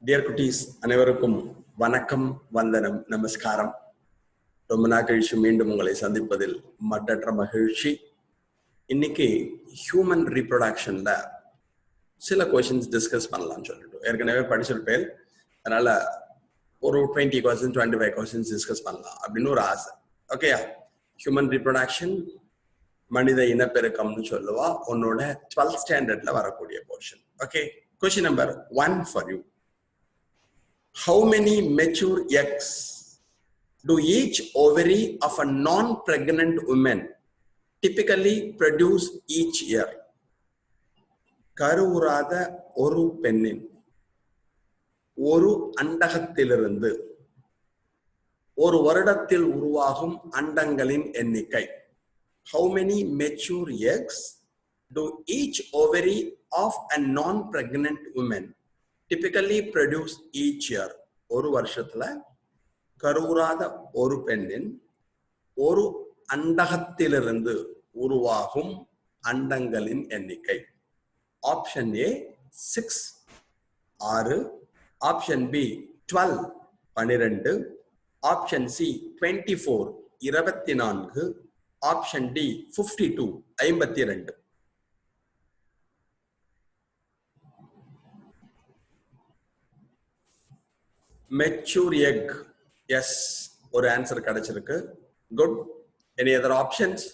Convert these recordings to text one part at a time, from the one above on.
Dear குட்டீஸ் அனைவருக்கும் வணக்கம், வந்தனம், நமஸ்காரம். ரொம்ப நாள் கழிச்சு மீண்டும் உங்களை சந்திப்பதில் மற்றற்ற மகிழ்ச்சி. இன்னைக்கு ஹியூமன் ரீப்ரொடக்ஷன்ல சில கொஸ்டின்ஸ் டிஸ்கஸ் பண்ணலாம்னு சொல்லிட்டு ஏற்கனவே படிச்சிருப்பேன். அதனால ஒரு 20 கொஸ்டின் 25 கொஸ்டின்ஸ் டிஸ்கஸ் பண்ணலாம் அப்படின்னு ஒரு ஆசை. ஓகேயா? ஹியூமன் ரீப்ரொடக்ஷன், மனித இனப்பெருக்கம்னு சொல்லுவா, உன்னோட 12th ஸ்டாண்டர்ட்ல வரக்கூடிய portion. Okay, question number 1 for you. How many mature eggs do each ovary of a non-pregnant woman typically produce each year? கருவுறாத ஒரு பெண்ணின் ஒரு அண்டகத்திலிருந்து ஒரு வருடத்தில் உருவாகும் அண்டங்களின் எண்ணிக்கை. How many mature eggs do each ovary of a non-pregnant woman typically produce each year? ஒரு வருஷத்துல கருவுறாத ஒரு பெண்ணின் ஒரு அண்டகத்திலிருந்து உருவாகும் அண்டங்களின் எண்ணிக்கை. Option A 6 6, option B 12 12, option C 24 24, option D 52 52. Mature egg, yes, ஒரு ஆன்சர் கிடைச்சிருக்கு. குட். Any other options?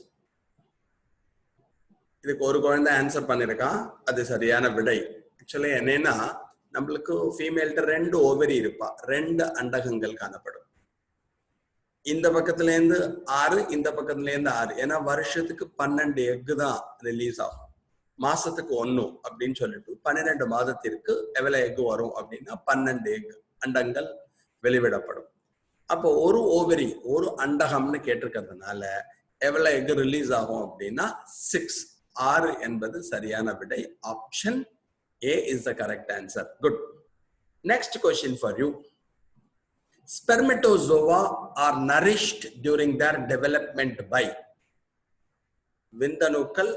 இதுக்கு ஒரு குழந்தை ஆன்சர் பண்ணிருக்கான், அது சரியான விடை. ஆக்சுவலி என்னன்னா, நம்மளுக்கு ஃபீமேல்கிட்ட 2 ஓவரி இருப்பா, 2 அண்டகங்கள் காணப்படும். இந்த பக்கத்துல இருந்து 6, இந்த பக்கத்துல இருந்து 6. ஏன்னா வருஷத்துக்கு 12 எக்கு தான் ரிலீஸ் ஆகும், மாசத்துக்கு 1 அப்படின்னு சொல்லிட்டு 12 மாதத்திற்கு எவ்வளவு எக்கு வரும் அப்படின்னா 12 எக்கு அண்டங்கள் வெளிவிடப்படும். அப்போ ஒரு ஓவரி ஒரு அண்டகம்னு கேட்டிருக்கிறதுனால எவ்வளவு எக் ரிலீஸ் ஆகும் அப்படின்னா 6 6 என்பது சரியான விடை. Option A is the correct answer. Good. Next question for you. Spermatozoa are nourished during their development by. விந்தணுக்கள்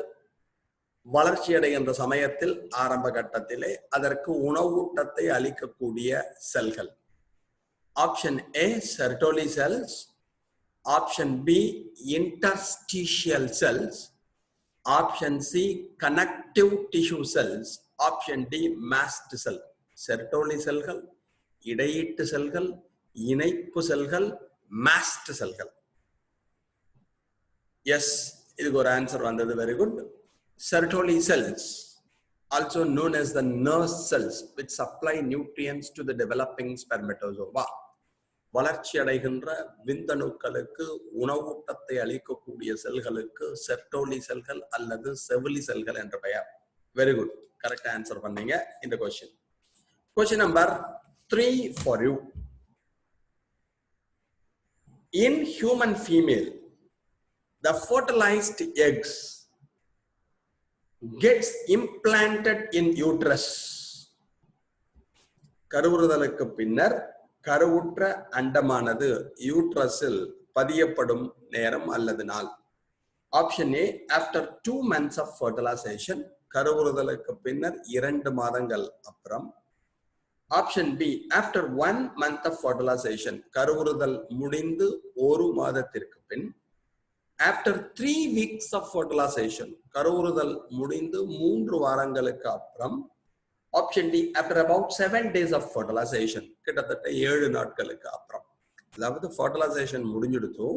வளர்ச்சி அடைகின்ற சமயத்தில் ஆரம்ப கட்டத்திலே அதற்கு உணவூட்டத்தை அளிக்கக்கூடிய செல்கள். Option A Sertoli cells, option B interstitial cells, option C connective tissue cells, option D mast cell. Sertoli செல்கள், இடையீட்டு செல்கள், இணைப்பு செல்கள், மாஸ்ட் செல்கள். எஸ், இதுக்கு ஒரு ஆன்சர் வந்தது. Very good. Sertoli cells, also known as the nurse cells, which supply nutrients to the developing spermatozoa. வளர்ச்சி அடைகின்ற விந்தணுக்களுக்கு உணவூட்டத்தை அளிக்கக்கூடிய செல்களுக்கு செர்டோலி செல்கள் அல்லது செவிலி செல்கள் என்ற பெயர். வெரி குட், கரெக்ட் ஆன்சர் பண்ணீங்க இந்த question. Question number 3 for you. In human female, the fertilized eggs gets implanted in uterus. கருவுறுதலுக்கு பின்னர் கருவுற்ற அண்டமானது யூட்ரஸில் பதியப்படும் நேரம் அல்லது நாள். Option A after 2 months of fertilization, கருவுறுதலுக்கு பின்னர் 2 மாதங்கள் அப்புறம். Option B after 1 month of fertilization, கருவுறுதல் முடிந்து 1 மாதத்திற்கு பின். After 3 weeks of fertilization, கருவுறுதல் முடிந்து 3 வாரங்களுக்கு அப்புறம். Option D after about 7 days of fertilization, கிட்டத்தட்ட 7 நாட்களுக்கு அப்புறம். அதாவது fertilization முடிஞ்சிடுத்து,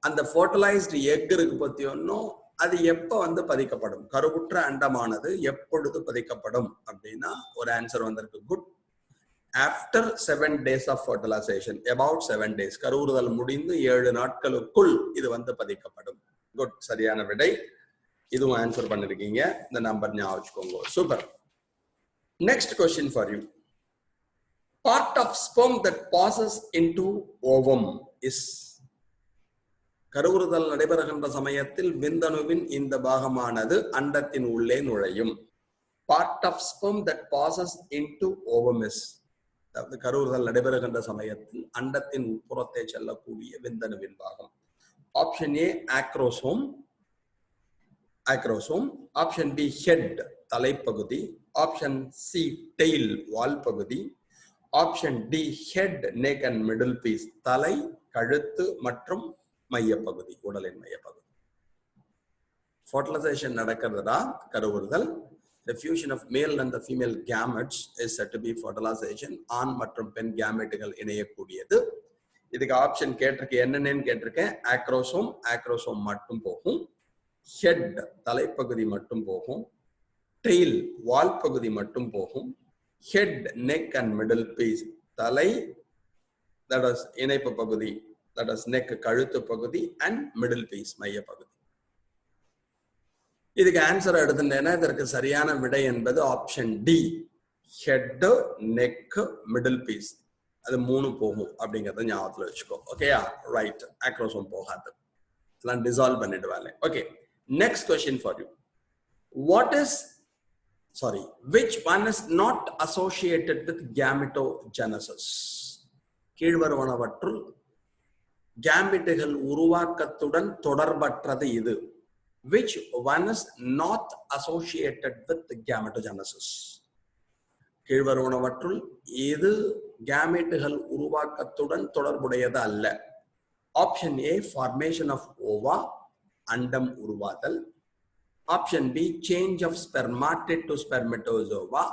அந்த fertilized egg இருக்கு பத்தியோன்னு, அது எப்ப பதிக்கப்படும், கருவுற்ற அண்டமானது எப்பொழுது பதிக்கப்படும் அப்படின்னா ஒரு ஆன்சர் வந்திருக்கு. Good. After 7 days of fertilization, about 7 days, கருவுறுதல் முடிந்து 7 நாட்களுக்குள் இது பதிக்கப்படும். குட், சரியான விடை. இதுவும் ஆன்சர் பண்ணிருக்கீங்க, இந்த நம்பர் ஞாபகம் வச்சுக்கோங்க. Super. Next question for you. Part of sperm that passes into ovum is. கருவுறுதல் நடைபெறுகின்ற சமயத்தில் விந்தணுவின் இந்த பாகமானது அண்டத்தின் உள்ளே நுழையும். Part of sperm that passes into ovum is. அதாவது கருவுறுதல் நடைபெறுகின்ற சமயத்தில் அண்டத்தின் உட்புறத்தை செல்லக்கூடிய விந்தணுவின் பாகம். Option A acrosome, acrosome. Option B head, தலைப்பகுதி. ஆப்ஷன் சி டெயில் வால் பகுதி, option D head neck and middle piece தலை கழுத்து மற்றும் மையப்பகுதி உடலின் மையப்பகுதி. fertilization நடக்கிறதுடா கருவுறுதல். The fusion of male and the female gametes is said to be fertilization. ஆண் மற்றும் பெண் கேமெட்டுகள் இணையக்கூடியது. இதுக்கு ஆப்ஷன் கேட்டிருக்கேன், என்னென்னு கேட்டிருக்கேன். ஆக்ரோசோம், ஆக்ரோசோம் மட்டும் போகும். ஹெட் தலைப்பகுதி மட்டும் போகும். டெயில் வால் பகுதி மட்டும் போகும். Head neck and middle piece தலை, that is இணைப்பு பகுதி, that is நெக் கழுத்து பகுதி அண்ட் மிடில் பீஸ் மைய பகுதி. இதுக்கு ஆன்சர் எடுத்துட்டேன்னா இதற்கு சரியான விடை என்பது option D head neck middle piece. அது 3 போகும் அப்படிங்கறத ஞாபகத்துல வச்சுக்கோ. ஓகேயா? ரைட். ஆக்ரோசோம் போகாது, இதெல்லாம் டிசால்வ் பண்ணிடுவாங்க. Okay, next question for you. which one is not associated with gametogenesis? கீழ்வருவனவற்றுள் கேமெட்டுகள் உருவாக்கத்துடன் தொடர்பற்றது இது. Which one is not associated with gametogenesis? கீழ்வருவனவற்றுள் எது கேமெட்டுகள் உருவாக்கத்துடன் தொடர்புடையது அல்ல? Option A formation of ova அண்டம் உருவாதல், option B change of spermatid to spermatozoa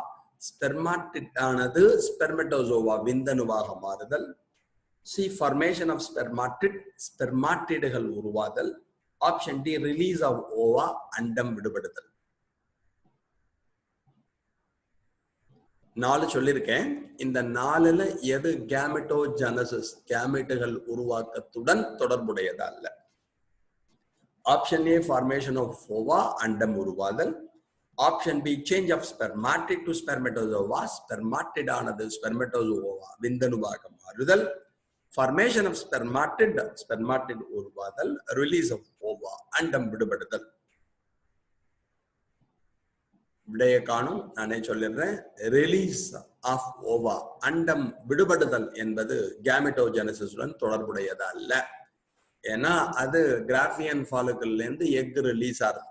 spermatid ஆனது spermatozoa விந்தணுவாக மாறுதல், C formation of spermatid ஸ்பெர்மாட்டிடுகள் உருவாதல், option D release of ova அண்டம் விடுபடுதல். 4 சொல்லியிருக்கேன். இந்த 4ல எது கேமெட்டோஜெனசிஸ் கேமெட்டுகள் உருவாக்கத்துடன் தொடர்புடையது அல்ல? Option A formation of ova அண்டம் உருவாதல், option B change of spermatid to spermatozoa spermatid ஆனது ஸ்பெர்மெட்டோசோவா விந்தணுவாக மாறுதல், ஃபார்மேஷன் ஆஃப் ஸ்பெர்மாட்டிட் ஸ்பெர்மாட்டிட் உருவாதல், ரிலீஸ் ஆஃப் ஓவா அண்டம் விடுபடுதல். விடைய காணும், நானே சொல்லிடுறேன். ரிலீஸ் ஆஃப் ஓவா அண்டம் விடுபடுதல் என்பது கேமெட்டோஜெனசிஸுடன் தொடர்புடையது அல்ல. ஏன்னா அது கிராஃபியன் ஃபாலிக்கல்ல இருந்து எக் ரிலீஸ் ஆகுது.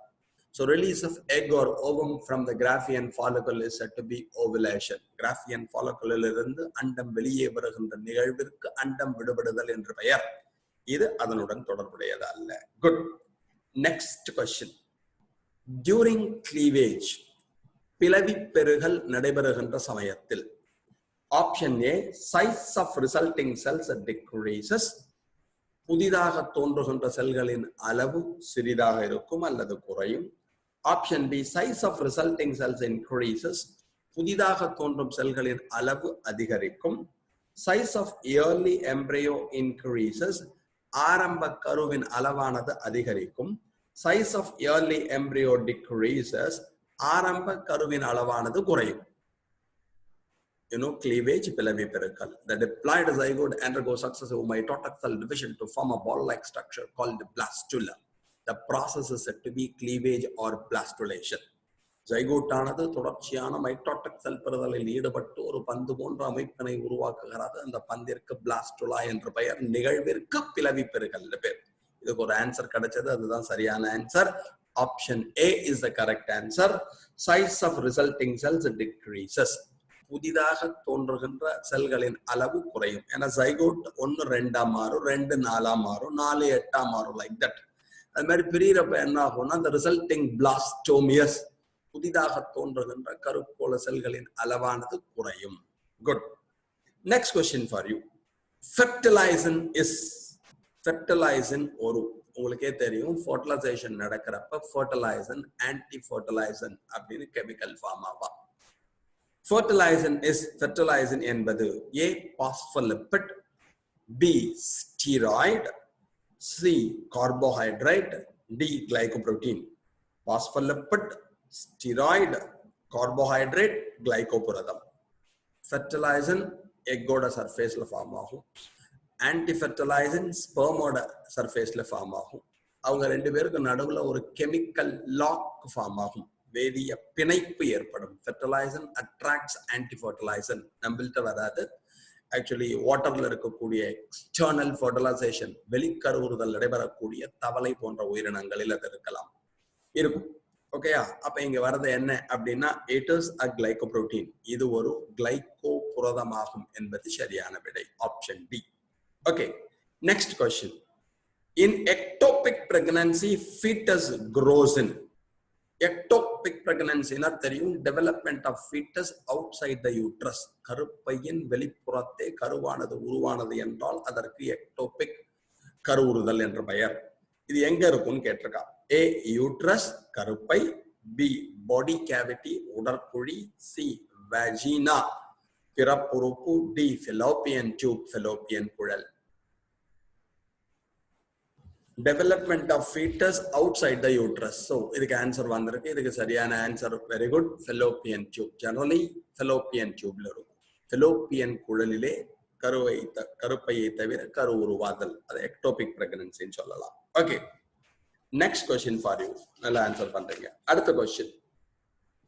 So release of egg or ovum from the Graafian follicle is said to be ovulation. Graafian follicle இலிருந்து அண்டம் வெளியே வருகின்ற நிகழ்விற்கு அண்டம் விடுபடுதல் என்று பெயர். இது அதனுடன் தொடர்புடையது அல்ல. Good. Next question. During cleavage, பிளவி பெருகல் நடைபெறுகின்ற சமயத்தில் option A size of resulting cells decreases. புதிதாக தோன்றுகின்ற செல்களின் அளவு சிறிதாக இருக்கும் அல்லது குறையும். Option B size of resulting cells increases. புதிதாக தோன்றும் செல்களின் அளவு அதிகரிக்கும். size of early embryo increases. ஆரம்ப கருவின் அளவானது அதிகரிக்கும். size of early embryo decreases. ஆரம்ப கருவின் அளவானது குறையும். Cleavage, பிளவி பெருக்கல். The diploid zygote undergoes successive mitotic cell division to form a ball-like structure called blastula. The process is said to be cleavage or blastulation. Zygote ஆனது தொடர்ச்சியான mitotic செல் பெறுதலில் ஈடுபட்டு ஒரு பந்து போன்ற அமைப்பினை உருவாக்குகிறது. அந்த பந்திற்கு பிளாஸ்டுலா என்று பெயர். நிகழ்விற்கு பிளவி பெருக்கல் பேர். இதுக்கு ஒரு ஆன்சர் கிடைச்சது, அதுதான் சரியான answer. Option A is the correct answer. Size of resulting cells decreases. புதிதாக தோன்றுகின்ற செல்களின் அளவு குறையும். ஏன்னா ஜைகோட் 1 2 மாறும், 2 4 மாறும், 4 8 மாறும், லைக் தட். அது மாதிரி பிரியறப்ப என்ன ஆகும்னா அந்த ரிசல்டிங் பிளாஸ்டோமியஸ் புதிதாக தோன்றுகின்ற கருக்கோள செல்களின் அளவானது குறையும். Good. Next question for you. Fertilizin is fertilizin ஒரு உங்களுக்கே தெரியும், ஃபெர்டிலைசேஷன் நடக்கிறப்ப ஃபெர்டிலைசன் ஆன்டி ஃபெர்டிலைசன் அப்படின்னு கெமிக்கல் ஃபார்ம் ஆகும். Fertilizing என்பது A phospholipid, B steroid, C carbohydrate, D glycoprotein. Phospholipid, steroid, carbohydrate, glycoprotein. Fertilizing எக்கோட சர்ஃபேஸ்ல ஃபார்ம் ஆகும். ஆன்டி ஃபெர்டிலைசன் ஸ்பெர்மோட சர்ஃபேஸ்ல ஃபார்ம் ஆகும். அவங்க 2 பேருக்கு நடுவுல ஒரு கெமிக்கல் லாக் ஃபார்ம் ஆகும். வேதிய பிணைப்பு ஏற்படும். ஃபெர்டிலைசன் அட்ராக்ட்ஸ் ஆன்டி ஃபெர்டிலைசன். நம்மள்கிட்ட வராது. ஆக்சுவலி வாட்டர்ல இருக்கக்கூடிய எக்ஸ்டர்னல் ஃபெர்டிலைசேஷன் வெளிக்கருவுறுதல் நடைபெறக்கூடிய தவளை போன்ற உயிரினங்களில் அது இருக்கும். ஓகேயா? அப்ப இங்க வரது என்ன அப்படின்னா it is a glycoprotein. இது ஒரு கிளைகோபுரதமாகும் என்பது சரியான விடை. Option D. Okay, next question. In ectopic pregnancy, fetus grows in. Ectopic pregnancy na தெரியும், development of fetus outside the uterus. கருப்பையின் வெளிப்புறத்தே கருவானது உருவானது என்றால் அதற்கு ectopic கருவுறுதல் என்ற பெயர். இது எங்க இருக்கும்னு கேட்டிருக்கா. A uterus கருப்பை, B body cavity உடற்குழி, C vagina பிறப்புறுப்பு, D fallopian tube fallopian குழல். Development of fetus outside the uterus. So இதுக்கு ஆன்சர் வந்திருக்கு. இதுக்கு சரியான answer very good, fallopian tube. Generally fallopian tubeல இருக்கும். fallopian குழலிலே கருப்பையை தவிர கரு உருவாதல், அது எக்டோபிக் பிரெக்னன்சின்னு சொல்லலாம். Okay, next question for you. நல்லா ஆன்சர் பண்றீங்க. அடுத்த question.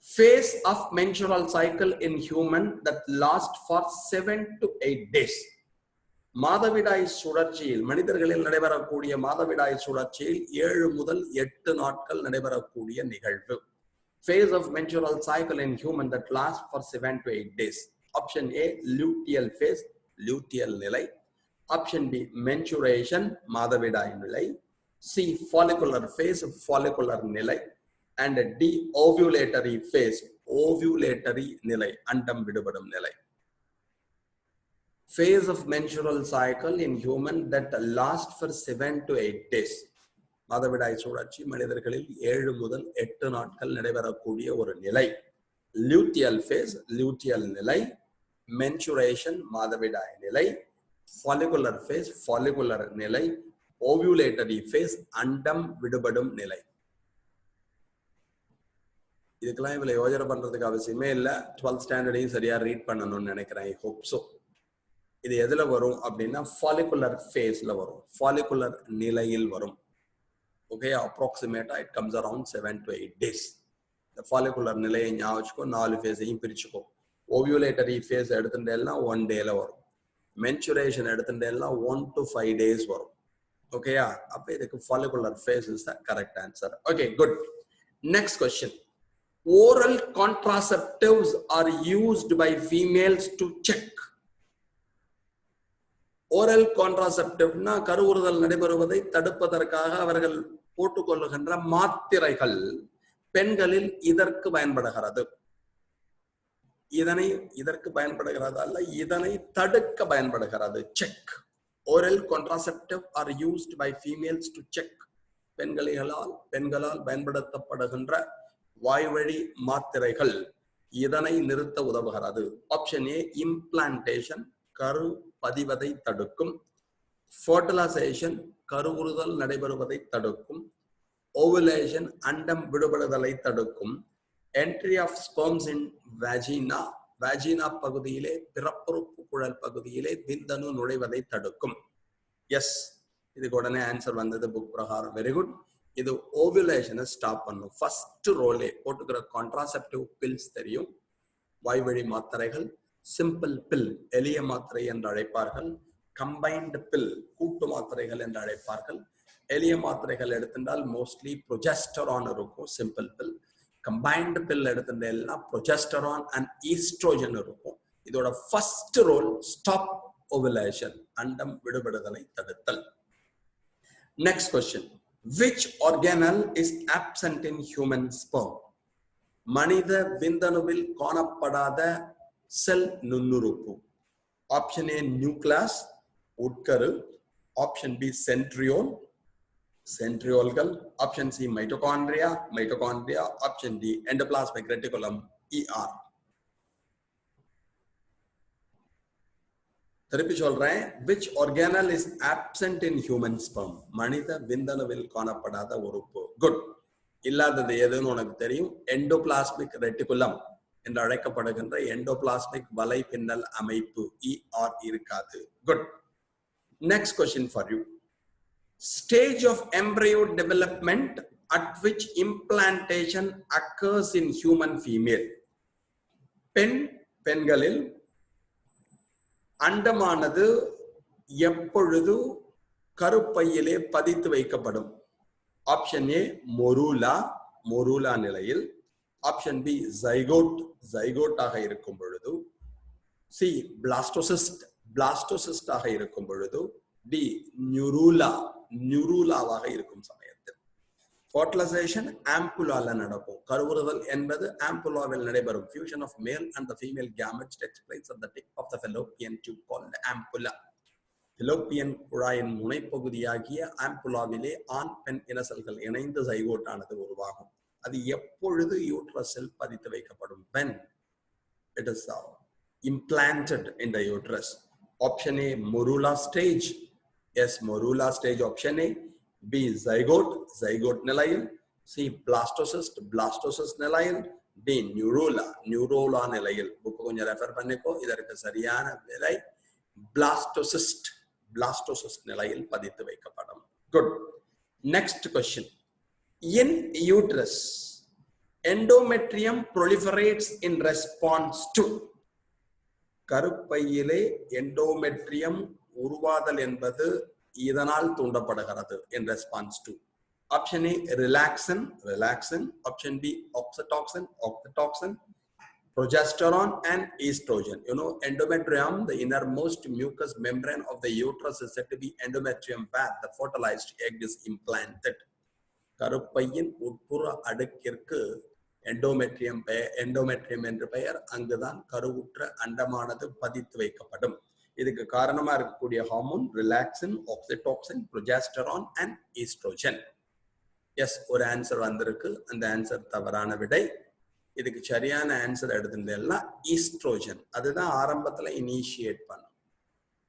Phase of menstrual cycle in human that last for 7 to 8 days. மாதவிடாய் சுழற்சியில், மனிதர்களில் நடைபெறக்கூடிய மாதவிடாய் சுழற்சியில் 7 முதல் 8 நாட்கள் நடைபெறக்கூடிய நிகழ்வு. Phase of menstrual cycle in human that lasts for 7 to 8 days. Option A luteal phase, luteal நிலை. Option B menstruation, மாதவிடாய் நிலை. C follicular phase, follicular நிலை. And D ovulatory phase, ovulatory நிலை, அண்டம் விடுபடும் நிலை. Phase of menstrual cycle in human that last for 7 to 8 days. மாதவிடாய் சுழற்சி மனிதர்களில் 7 முதல் 8 நாட்கள் நடைபெறக்கூடிய ஒரு நிலை. luteal phase, luteal நிலை. menstruation, மாதவிடாய் நிலை. follicular phase, follicular நிலை. ovulatory phase, அண்டம் விடுபடும் நிலை. இதுக்கெல்லாம் இவ்வளவு யோஜனை பண்றதுக்கு அவசியமே இல்லை. 12th ஸ்டாண்டர்டையும் சரியா ரீட் பண்ணணும்னு நினைக்கிறேன். I hope so. இது எதுல வரும் அப்படின்னா ஃபாலிகுலர் ஃபேஸ்ல வரும், ஃபாலிகுலர் நிலையில் வரும். ஓகே, அப்ராக்சிமேட்டா it comes around 7 to 8 days. இந்த ஃபாலிகுலர் நிலையை ஞாபகம் வச்சுக்கோ. 4 ஃபேஸையும் பிரிச்சுக்கோ. ஓவியுலேட்டரி ஃபேஸ் எடுத்துட்டேன்னா 1 டேல வரும். மென்சுரேஷன் எடுத்துட்டேன்னா 1 to 5 days வரும். ஓகேயா? அப்ப இதுக்கு follicular phase is the correct answer. Okay, good. Next question. Oral contraceptives are used by females to check. Oral கான்ட்ராசெப்டிவ்னா கருவுறுதல் நடைபெறுவதை தடுப்பதற்காக அவர்கள் போட்டுக்கொள்ளுகின்ற மாத்திரைகள் பெண்களில் இதற்கு பயன்படுகிறது. இதற்கு பயன்படுகிறது அல்ல, இதனை தடுக்க பயன்படுகிறது. Check. Oral contraceptive are used by females to check. பெண்களால் பயன்படுத்தப்படுகின்ற வாய்வழி மாத்திரைகள் இதனை நிறுத்த உதவுகிறது. ஆப்ஷன் ஏ இம்ப்ளான்டேஷன், கரு பதிவதை தடுக்கும். ஃபர்டிலைசேஷன், கருவுறுதல் நடைபெறுவதை தடுக்கும். ஓவுலேஷன், அண்டம் விடுபடுதலை தடுக்கும். Entry of sperms in vagina, vagina பகுதியிலே பிறப்புறுப்பு குழல் பகுதியிலே விந்தணு நுழைவதை தடுக்கும். எஸ், இதுக்கு உடனே ஆன்சர் வந்தது புக் பிரகாரம். Very good. இது ஓவுலேஷனை ஸ்டாப் பண்ணும். ஃபர்ஸ்ட் ரோலே போட்டுக்கிற கான்ட்ராசெப்டிவ் பில்ஸ் தெரியும். வாய்வழி மாத்திரைகள், சிம்பிள் பில் எளிய மாத்திரை என்று அழைப்பார்கள். கம்பைன்டு பில் கூட்டு மாத்திரைகள் என்று அழைப்பார்கள். எளிய மாத்திரைகள் எடுத்துட்டால் மோஸ்ட்லி ப்ரொஜெஸ்டரான் இருக்கும். Simple pill. கம்பைன்டு பில் எடுத்துட்டேன்னா ப்ரொஜெஸ்டரான் அண்ட் ஈஸ்ட்ரோஜன் இருக்கும். இதோட ஃபர்ஸ்ட் ரோல் ஸ்டாப் ஓவுலேஷன், அண்டம் விடுபடுதலை தடுத்தல். Next question. Which organelle is absent in human sperm? மனித விந்தணுவில் காணப்படாத செல் நுண்ணுறுப்பு. ஆப்ஷன் ஏ நியூக்ளியஸ், உட்கரு. ஆப்ஷன் பி சென்ட்ரியோல், சென்ட்ரியோல்கள். Option C mitochondria, mitochondria. Option D endoplasmic reticulum, ER. திருப்பி சொல்றேன். which organelle is absent in human sperm? மனித விந்தணுவில் காணப்படாத உறுப்பு. குட். இல்லாதது எதுன்னு உனக்கு தெரியும். எண்டோபிளாஸ்மிக் ரெட்டிகுலம் என்று அழைக்கப்படுகின்ற எண்டோபிளாஸ்மிக் வலை பின்னல் அமைப்பு, ER இருக்காது. Good. Next question for you. Stage of embryo development at which implantation occurs in human female. பெண்களில் அண்டமானது எப்பொழுது கருப்பையிலே பதித்து வைக்கப்படும்? ஆப்ஷன் ஏ மொரூலா, morula நிலையில், option B zygote ஆக இருக்கும் பொழுது, C blastocyst ஆக இருக்கும் பொழுது, D neurulaவாக இருக்கும் சமயத்தில். Fertilization ampulla நடக்கும். கருவுறுதல் என்பது ampullaவில் நடைபெறும். Fusion of male and the female gametes takes place at the tip of the fallopian tube called ampulla. Fallopian குழாயின் முனைப்பகுதியாகிய ஆம்புலாவிலே ஆண் பெண் இன செல்கள் இணைந்து ஜைகோட் ஆனது உருவாகும். அது எப்பொழுது யூட்ரஸில் பதித்து வைக்கப்படும்? When it is implanted in the uterus. Option A morula stage. Yes, morula stage option A. B zygote நிலையில். C blastocyst நிலையில். D neurula நிலையில். புக் கொஞ்சம் ரெஃபர் பண்ணிக்கோ. இதற்கு சரியான விடை blastocyst நிலையில் பதித்து வைக்கப்படும். Good. Next question. In uterus, endometrium proliferates in response to. கருப்பையிலே எண்டோமெட்ரியம் உருவாதல் என்பது இதனால் தூண்டப்படுகிறது. In response to. Option A relaxin. Option B oxytocin, progesterone and estrogen. You know, endometrium, the innermost mucous membrane of the uterus, is said to be endometrium where the fertilized egg is implanted. கருப்பையின் உட்புற அடுக்கிற்கு endometrium என்று பெயர். அங்குதான் கருவுற்ற அண்டமானது பதித்து வைக்கப்படும். இதுக்கு காரணமா இருக்கக்கூடிய hormone relaxin, oxytocin, progesterone and oestrogen. Yes, ஒரு ஆன்சர் வந்திருக்கு. அந்த ஆன்சர் தவறான விடை. இதுக்கு சரியான ஆன்சர் எடுத்துட்டேன்னா ஈஸ்ட்ரோஜன். அதுதான் ஆரம்பத்துல இனிஷியேட் பண்ணும்.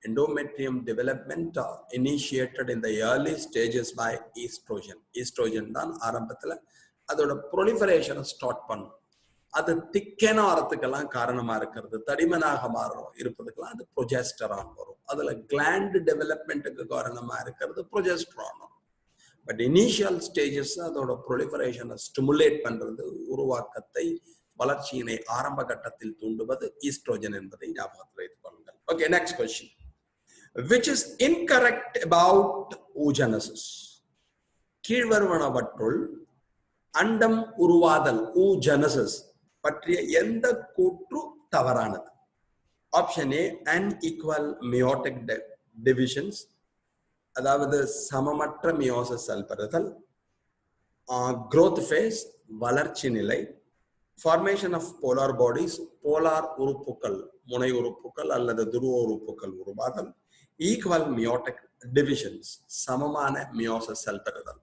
Endometrium development initiated in the early stages by oestrogen. Oestrogen தான் ஆரம்பத்துல அதோட ப்ரொலிஃபரேஷனை ஸ்டார்ட் பண்ணும். அது திக்கன ஆறதுக்கெல்லாம் காரணமா இருக்கிறது, தடிமனாக மாறும் இருப்பதுக்கெல்லாம் அது ப்ரொஜெஸ்டரான் வரும். அதுல கிளாண்ட் டெவலப்மெண்ட்டுக்கு காரணமா இருக்கிறது ப்ரொஜெஸ்டரான். பட் இனிஷியல் ஸ்டேஜஸ் அதோட ப்ரொலிஃபரேஷனை ஸ்டிமுலேட் பண்றது, உருவாக்கத்தை, வளர்ச்சியினை ஆரம்ப கட்டத்தில் தூண்டுவது ஈஸ்ட்ரோஜன் என்பதை ஞாபகத்தில் வைத்துக் கொள்ளுங்கள். Okay, next question. Which is incorrect about oogenesis? கீழ்வருவனவற்றுள் அண்டம் உருவாதல் oogenesis பற்றிய எந்த கூற்று தவறானது? Option A unequal meiotic divisions, அதாவது சமமற்ற மியோசிஸ் செல் பெறுதல், growth phase வளர்ச்சி நிலை, formation of polar bodies polar உறுப்புகள், முனை உறுப்புகள் அல்லது துருவ உறுப்புகள் உருவாதல், equal meiotic divisions சமமான மியோசிஸ் செல் பெறுதல்.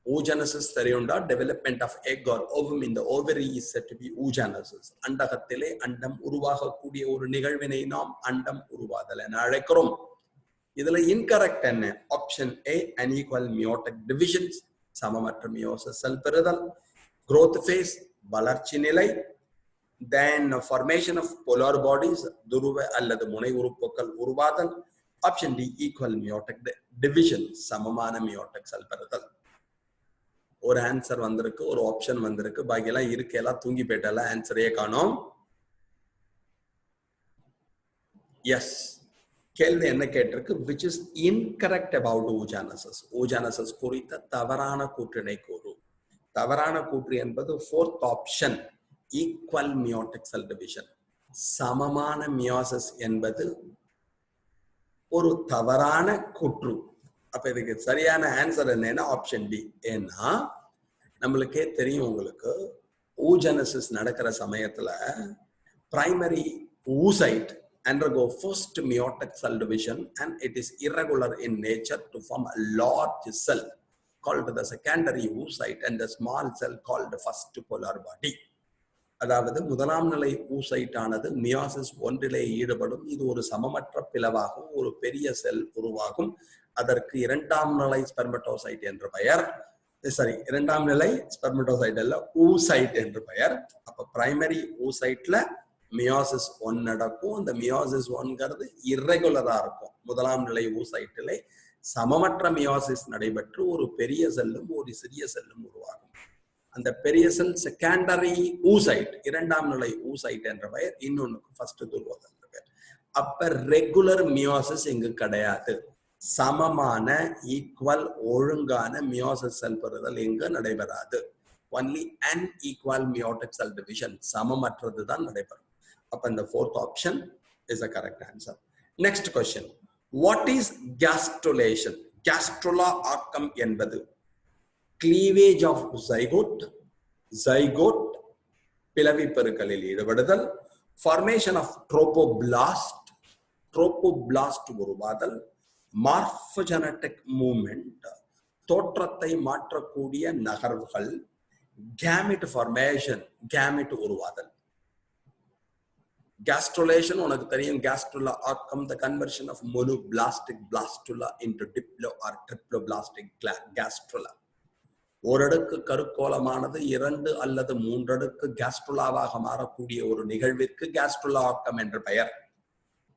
oogenesis தெரியுண்டா? development of egg or ovum in the ovary is said to be oogenesis. அண்டகத்திலே அண்டம் உருவாகக்கூடிய ஒரு நிகழ்வினை நாம் அண்டம் உருவாதல் என அழைக்கிறோம். இதுல இன்கரெக்ட் என்ன? Option A unequal meiotic divisions சமமற்ற மியோசிஸ் செல் பெறுதல், growth phase வளர்ச்சி நிலை, then formation of polar bodies துருவ அல்லது முனை உறுப்புகள் உருவாதல், ஆப்ஷன் டி equal meiotic divisions சமமான மியோட்டிக் செல் பெறுதல். ஒரு ஆன்சர் வந்திருக்கு, ஒரு ஆப்ஷன் வந்திருக்கு, பாக்கி எல்லாம் இருக்கெல்லாம் தூங்கி போயிட்டால, ஆன்சரே காணோம். எஸ், கேள்வி என்ன கேட்டிருக்கு? which is incorrect about oogenesis. oogenesis குறித்த தவறான கூற்றினை கூறு. தவறான கூற்று என்பது fourth option equal meiotic cell division. சமமான மியோசிஸ் என்பது ஒரு தவறான கூற்று. அப்ப இதுக்கு சரியான ஆன்சர் என்னன்னா ஆப்ஷன் டி. ஏன்னா நம்மளுக்கே தெரியும், உங்களுக்கு oogenesis நடக்கிற சமயத்துல primary oocyte undergo first meiotic cell division and it is irregular in nature to form a large cell called the secondary oocyte and the small cell called the first polar body. அதாவது முதலாம் நிலை oocyte ஆனது meiosis ஒன்றிலே ஈடுபடும். இது ஒரு சமமற்ற பிளவாகும், ஒரு பெரிய செல் உருவாகும். அதற்கு இரண்டாம் நிலை ஸ்பெர்மட்டோசைட் என்று பெயர். இரண்டாம் நிலை ஸ்பெர்மட்டோசைட் அல்ல, oocyte என்று பெயர். அப்ப பிரைமரி oocyteல மியோசிஸ் 1 நடக்கும். அந்த மியோசிஸ் 1ங்கிறது இர்ரெகுலரா இருக்கும். முதலாம் நிலை oocyteலே சமமற்ற மியோசிஸ் நடைபெற்று ஒரு பெரிய செல்லும் ஒரு சிறிய செல்லும் உருவாகும். அந்த பெரிய செல் செகண்டரி oocyte, இரண்டாம் நிலை oocyte என்ற பெயர். இன்னொன்னுக்கு ஃபர்ஸ்ட் துருவம் என்ற பெயர். அப்ப ரெகுலர் மியோசிஸ் இங்கு கிடையாது. சமமான ஈக்குவல் ஒழுங்கான மியோசிஸ் செல் பெறுதல் எங்க நடைபெறாது. Only unequal meiotic cell division, சமமற்றது தான் நடைபெறும். அப்ப இந்த fourth option is the correct answer. Next question, what is gastrulation? Gastrula ஆக்கம் என்பது cleavage of zygote பிளவி பெருக்கலில் ஈடுபடுதல், formation of trophoblast உருவாதல், மார்போஜெனடிக் மூவ்மெண்ட் தோற்றத்தை மாற்றக்கூடிய நகர்வுகள், கேமெட் ஃபார்மேஷன் கேமெட் உருவாதல். gastrulation உனக்கு தெரியும், gastrula ஆக்கம் the conversion of monoblastic blastula into diplo or triploblastic gastrula. ஓரடுக்கு கருக்கோளமானது 2 அல்லது 3 அடுக்கு gastrulaவாக மாறக்கூடிய ஒரு நிகழ்விற்கு gastrula ஆக்கம் என்று பெயர்.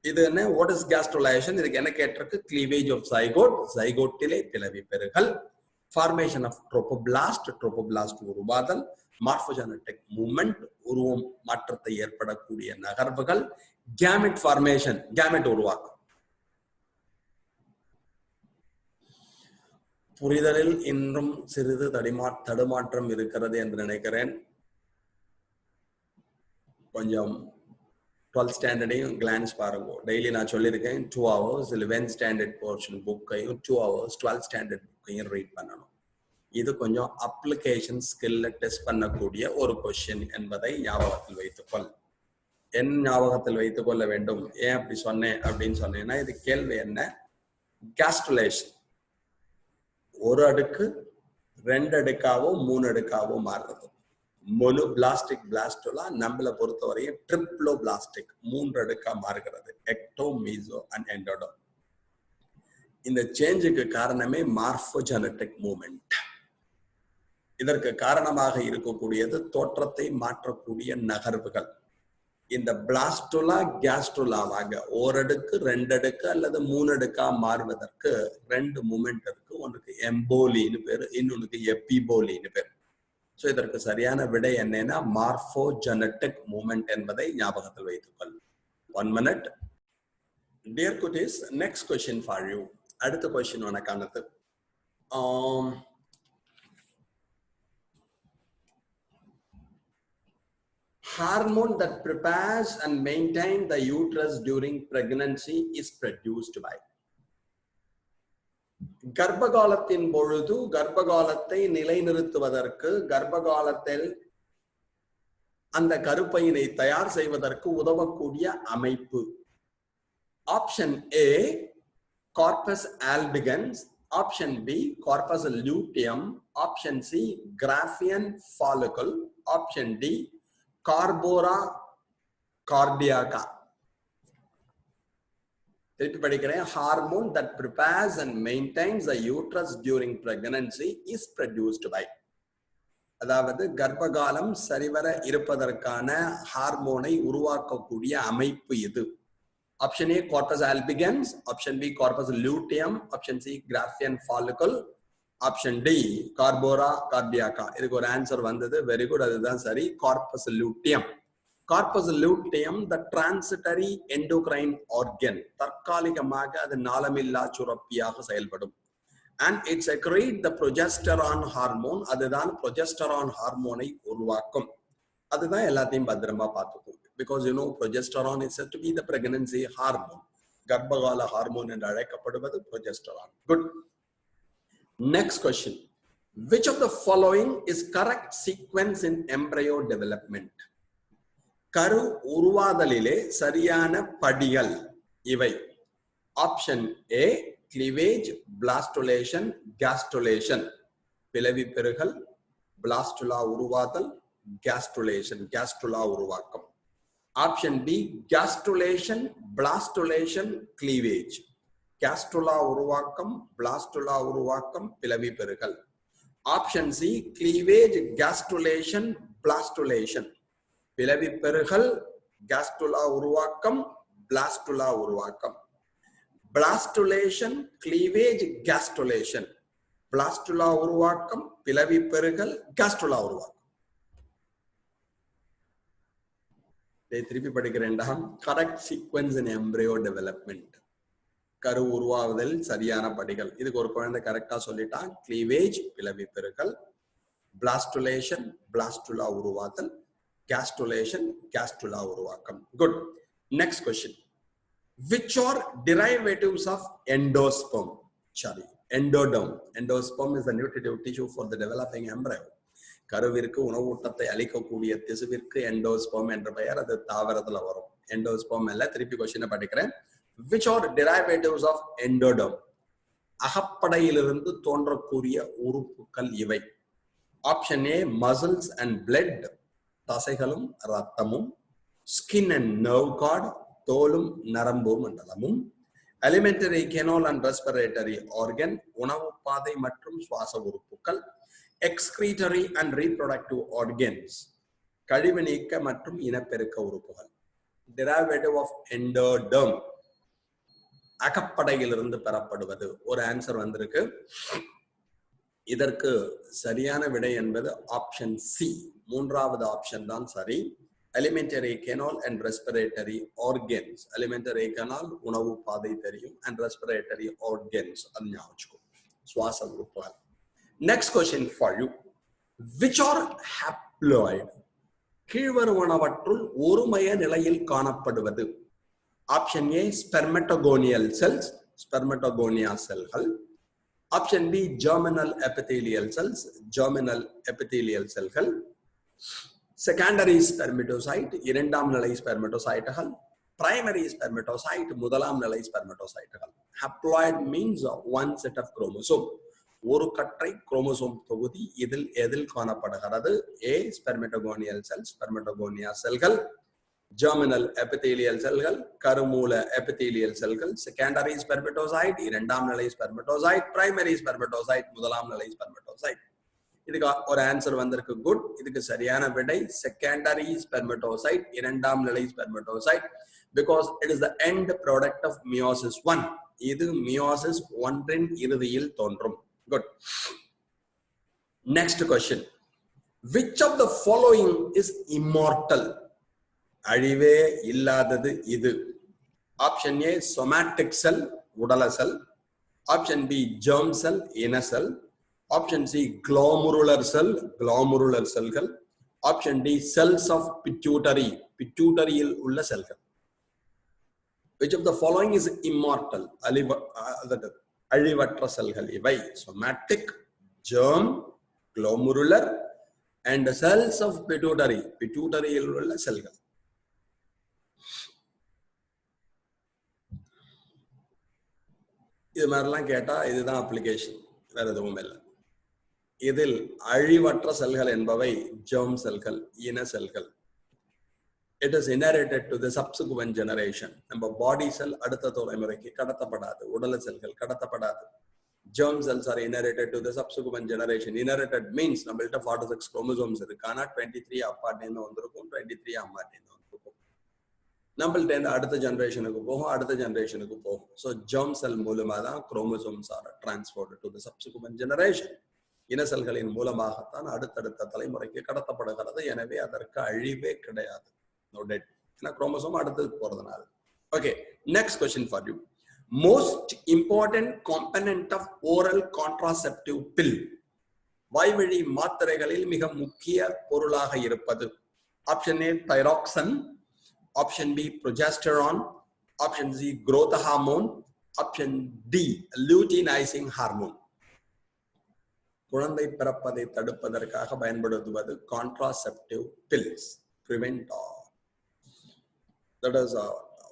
இது என்ன, what is gastrulation? இதுக்கு என்ன கேட்டிருக்கு, cleavage of zygote பிளவி பெருகல், formation of trophoblast உருவாதல், மார்போஜெனடிக் மூவ்மெண்ட் உருவம் மாற்றத்தை ஏற்படக்கூடிய நகர்வுகள், கேமெட் ஃபார்மேஷன் கேமெட் உருவாக்கம். புரிதலில் இன்றும் சிறிது தடுமாற்றம் இருக்கிறது என்று நினைக்கிறேன். கொஞ்சம் 12th ஸ்டாண்டர்டையும் கிளான்ஸ் பாருங்க. டெய்லி நான் சொல்லியிருக்கேன் 2 hours 11th ஸ்டாண்டர்ட் போர்ஷன் புக்கையும் 2 hours 12th ஸ்டாண்டர்ட் புக்கையும் ரீட் பண்ணணும். இது கொஞ்சம் அப்ளிகேஷன் ஸ்கில்ல டெஸ்ட் பண்ணக்கூடிய ஒரு கொஸ்டின் என்பதை ஞாபகத்தில் வைத்துக்கொள். என் ஞாபகத்தில் வைத்துக் கொள்ள வேண்டும். ஏன் அப்படி சொன்னேன் அப்படின்னு சொன்னேன்னா, இது கேள்வி என்ன, gastrulation ஒரு அடுக்கு 2 அடுக்காவோ 3 அடுக்காவோ மாறுறது. மோனோபிளாஸ்டிக் பிளாஸ்டுலா நம்மளை பொறுத்தவரையும் ட்ரிப்ளோபிளாஸ்டிக் 3 அடுக்கா மாறுகிறது. Ecto, meso and endo. இந்த சேஞ்சுக்கு காரணமே மார்போஜெனடிக் மூவ்மெண்ட். இதற்கு காரணமாக இருக்கக்கூடியது தோற்றத்தை மாற்றக்கூடிய நகர்வுகள். இந்த பிளாஸ்டுலா கேஸ்ட்ருலாவாக ஓரடுக்கு 2 அடுக்கு அல்லது 3 அடுக்கா மாறுவதற்கு 2 மூமெண்ட் இருக்கு. ஒன்றுக்கு எம்போலின்னு பேரு, இன்னொன்னுக்கு எபிபோலின்னு பேரு. ஸோ இதற்கு சரியான விடை என்னன்னா மார்போஜெனடிக் மூவ்மெண்ட் என்பதை ஞாபகத்தில் வைத்துக்கொள். 1 minute. Dear cuties, next question for you. அடுத்த கொஸ்டின் உனக்கானது. Hormone that prepares and maintains the uterus during pregnancy is produced by. கர்ப்பகாலத்தின் பொழுது கர்ப்பகாலத்தை நிலைநிறுத்துவதற்கு, கர்ப்பகாலத்தில் அந்த கருப்பையினை தயார் செய்வதற்கு உதவக்கூடிய அமைப்பு. Option A corpus albigans, option B corpus luteum, option C Graafian follicle, option D Carbora cardiaca. திருப்பி படிக்கிறேன். Hormone that prepares and maintains the uterus during pregnancy is produced by. அதாவது கர்ப்பகாலம் சரிவர இருப்பதற்கான ஹார்மோனை உருவாக்கக்கூடிய அமைப்பு இது. Option A corpus albigans, option B corpus luteum, option C Graafian follicle, option D Carbora cardiaca. இதுக்கு ஒரு ஆன்சர் வந்தது. வெரி குட், அதுதான் சரி. corpus luteum. corpus luteum the transitory endocrine organ. தற்காலிகமாக அது நாளமில்லா சுரப்பியாக செயல்படும். and it secretes the progesterone hormone. அதுதான் progesterone ஹார்மோனை உருவாக்கும். அதுதான் எல்லாத்தையும் பத்திரமா பார்த்துக்கும். because you know progesterone is said to be the pregnancy hormone. கர்ப்பகால ஹார்மோன் என்று அழைக்கப்படுவது progesterone. good. Next question, which of the following is correct sequence in embryo development? கரு உருவாதலிலே சரியான படிகள் இவை. Option A cleavage, blastulation, gastrulation. பிளவி பெருகல், blastula உருவாதல், gastrulation, gastrula உருவாக்கம். Option B gastrulation, blastulation, cleavage. gastrula உருவாக்கம், பிளாஸ்டுலா உருவாக்கம், பிளவி பெருகல். Option C cleavage, gastrulation, blastulation. பிளவி பெருகல், gastrula உருவாக்கம், blastula உருவாக்கம். blastulation, cleavage, gastrulation. blastula உருவாக்கம், பிளவி பெருகல், gastrula உருவாக்கம். திருப்பி படிக்கிறேன்டா. correct sequence in embryo development. கரு உருவாவதில் சரியான படிகள். இதுக்கு ஒரு குழந்தை கரெக்டா சொல்லிட்டான். கிளீவேஜ் பிளவி பெருக்கல், பிளாஸ்டுலேஷன் பிளாஸ்டுலா உருவாக்கல், gastrulation gastrula உருவாக்கம். Good. Next question. Which are derivatives of endosperm? Sorry, endoderm. Endosperm is the nutritive tissue for the developing embryo. கருவிற்கு உணவூட்டத்தை அளிக்கக்கூடிய திசுவிற்கு எண்டோஸ்பெர்ம் என்ற பெயர். அது தாவரத்துல வரும். எண்டோஸ்பெர்ம் இல்ல. திருப்பி கொஸ்டினை படிக்கிறேன். Which are derivatives of endoderm? அகப்படையிலிருந்து தோன்றக்கூடிய உறுப்புகள் இவை. Option A muscles and blood, தசைகளும் ரத்தமும். ஸ்கின் அண்ட் நர்வ் கார்டு, தோலும் நரம்பு மண்டலமும். Alimentary canal and respiratory organ, உணவு பாதை மற்றும் சுவாச உறுப்புகள். எக்ஸ்கிரீட்டரி அண்ட் ரீப்ரொடக்டிவ் ஆர்கன்ஸ், கழிவு நீக்க மற்றும் இனப்பெருக்க உறுப்புகள். டெரிவேட்டிவ் ஆஃப் எண்டோடெர்ம், அகப்படையிலிருந்து பெறப்படுவது. ஒரு ஆன்சர் வந்திருக்கு. இதற்கு சரியான விடை என்பது ஆப்ஷன் சி, மூன்றாவது ஆப்ஷன் தான் சரி. Elementary canal and respiratory organs. Elementary canal உணவு பாதை தெரியும், அண்ட் ரெஸ்பிரேட்டரி ஆர்கன்ஸ் அது ஞாபகம், சுவாச உறுப்புகள். Next question for you. Which are haploid? கீழ்வருவனவற்றுள் ஒருமைய நிலையில் காணப்படுவது. Option A spermatogonial cells, spermatogonia செல்கள். Option B germinal epithelial cells, germinal epithelial செல்கள். செகண்டரி ஸ்பெர்மட்டோசைட், இரண்டாம் நிலை ஸ்பெர்மட்டோசைட்டுகள். பிரைமரி ஸ்பெர்மட்டோசைட், முதலாம் நிலை ஸ்பெர்மட்டோசைட்டுகள். Haploid means one set of chromosome, ஒரு கற்றை குரோமோசோம் தொகுதி. இதில் எதில் காணப்படுகிறது? ஏ ஸ்பெர்மட்டோகோனியல் செல், ஸ்பெர்மட்டோகோனியா செல்கள். ஜெர்மினல் எபிதீலியல் செல்கள், கருமூல எபிதீலியல் செல்கள். செகண்டரி ஸ்பெர்மட்டோசைட், இரண்டாம் நிலை ஸ்பெர்மட்டோசைட். பிரைமரி ஸ்பெர்மட்டோசைட், முதலாம் நிலை ஸ்பெர்மட்டோசைட். இதுக்கு ஒரு ஆன்சர் வந்திருக்கு. குட். இதுக்கு சரியான விடை செகண்டரி ஸ்பெர்மட்டோசைட், இரண்டாம் நிலை ஸ்பெர்மட்டோசைட். Because it is the end product of meiosis 1. இது meiosis 1 இறுதியில் தோன்றும். Good. Next question. Which of the following is immortal? அழிவே இல்லாதது இது. ஆப்ஷன் ஏ somatic cell, உடல cell. Option B germ cell, இன cell. Option C glomerular cell, glomerular செல்கள். Option D cells of pituitary, pituitaryயில் உள்ள செல்கள். Which of the following is immortal? அழிவற்ற செல்கள் இவை. somatic, germ, glomerular and cells of pituitary, pituitaryயில் உள்ள செல்கள். இது மாதிரிலாம் கேட்டா இதுதான் அப்ளிகேஷன், வேற எதுவும் இல்லை. இதில் அழிவற்ற செல்கள் என்பவை germ செல்கள், இன செல்கள். It is inherited to the subsequent generation. நம்ம பாடி செல் அடுத்த தலைமுறைக்கு கடத்தப்படாது, உடல் செல்கள் கடத்தப்படாது. germ cells are inherited to the subsequent generation. Inherited means நம்மள்ட்ட 46 chromosomes இருக்கு. ஆனா 23 அப்பாட்டேந்து வந்திருக்கும், 23 அம்மாட்டேந்து வந்திருக்கும். நம்மள்ட்ட அடுத்த ஜெனரேஷனுக்கு போகும், அடுத்த ஜெனரேஷனுக்கு போகும். ஸோ germ cell மூலமா தான் chromosomes are transferred to the subsequent generation. இன செல்களின் மூலமாகத்தான் அடுத்தடுத்த தலைமுறைக்கு கடத்தப்படுகிறது. எனவே அதற்கு அழிவே கிடையாது. No dead. ஏன்னா குரோமோசோம் அடுத்தது போறதுனால. Okay, next question for you. Most important component of oral contraceptive pill. வாய்வழி மாத்திரைகளில் மிக முக்கிய பொருளாக இருப்பது. Option A thyroxine, option B progesterone, option C growth hormone, option D luteinizing hormone. குழந்தை பிறப்பதை தடுப்பதற்காக பயன்படுத்துவது contraceptive pills. Prevent that is a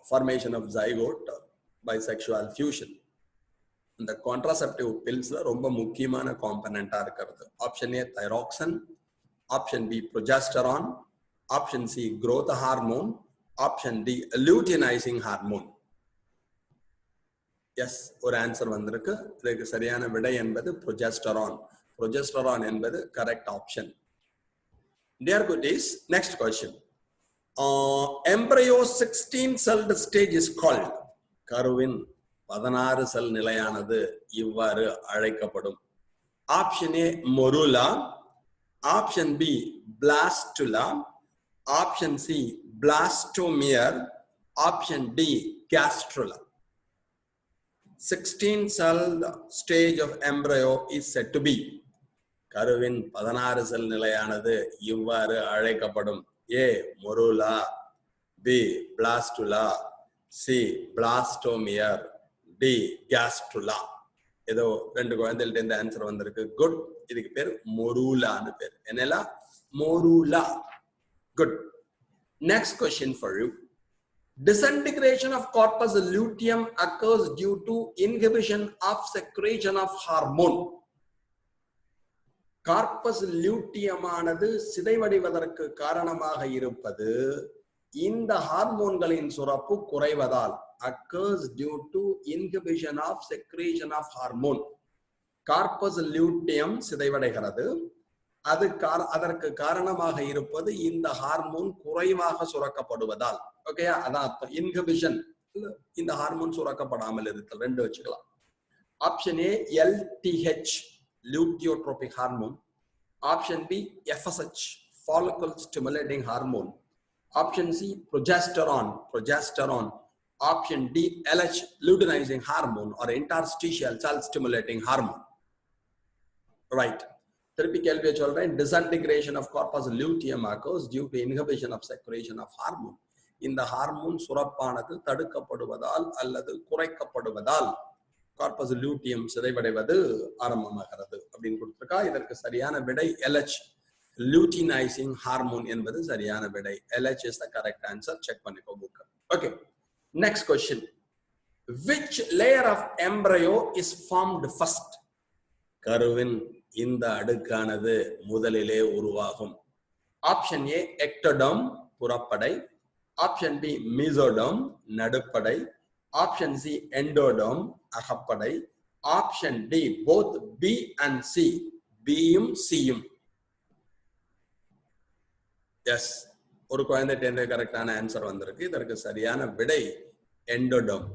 formation of zygote by sexual fusion. இந்த contraceptive pills ரொம்ப முக்கியமான காம்பனண்டா இருக்கிறது. Option A thyroxine, option B progesterone, option C growth hormone, option D luteinizing hormone. Yes, ஒரு answer வந்திருக்கு. இதுக்கு சரியான விடை என்பது ப்ரொஜெஸ்டரான். ப்ரொஜெஸ்டரான் என்பது correct option. Dear goodies, next question. Embryo 16-celled stage is called. கருவின் 16 செல் நிலையானது இவ்வாறு அழைக்கப்படும். Option A morula, option B blastula, option C blastomere, option D gastrula. 16 celled stage of embryo is said to be. கருவின் 16 cell நிலையானது இவ்வாறு அழைக்கப்படும். A. morula, B. blastula, C. blastomere, D. gastrula. ஏதோ ரெண்டு குழந்தைகள்ட்ட இந்த ஆன்சர் வந்திருக்கு. குட். இதுக்கு பேர் மொரூலான்னு பேர். என்னல? மொரூலா. Good. Next question for you. Disintegration of corpus luteum occurs due to inhibition of secretion of hormone. Corpus luteum ஆனது சிதைவடைவதற்கு காரணமாக இருப்பது இந்த ஹார்மோன்களின் சுரப்பு குறைவதால். Occurs due to inhibition of secretion of hormone. Corpus luteum சிதைவடைகிறது. அதற்கு காரணமாக இருப்பது இந்த ஹார்மோன் குறைவாக சுரக்கப்படுவதால். ஓகேயா? அதான் அர்த்தம். இன்ஹிபிஷன், இந்த ஹார்மோன் சுரக்கப்படாமல் இருத்தல். ரெண்டு வச்சுக்கலாம். Option A LTH, luteotropic hormone. Option B FSH, follicle stimulating hormone. Option C progesterone. Option D LH, luteinizing hormone or interstitial cell stimulating hormone. Right. திருப்பி கேள்வியை சொல்றேன். Disintegration of corpus luteum occurs due to inhibition of secretion of hormone. இந்த hormone சுரப்பானது தடுக்கப்படுவதால் அல்லது குறைக்கப்படுவதால் corpus luteum சிதைவடைவது ஆரம்பமாகிறது அப்படின்னு கொடுத்திருக்கா. இதற்கு சரியான விடை LH, luteinizing hormone என்பது சரியான விடை. LH is the correct answer. Check பண்ணிக்கோ book. Okay. Next question. Which layer of embryo is formed first? கருவின் இந்த அடுக்கானது முதலிலே உருவாகும். ஆப்ஷன் ஏ எக்டோடர்ம், புறப்படை. ஆப்ஷன் பி மீசோடர்ம், நடுப்படை. ஆப்ஷன் சி எண்டோடர்ம், அகப்படை. Option D both B and C, பியும் சியும். எஸ், ஒரு குழந்தைகிட்ட கரெக்டான ஆன்சர் வந்திருக்கு. இதற்கு சரியான விடை எண்டோடர்ம்.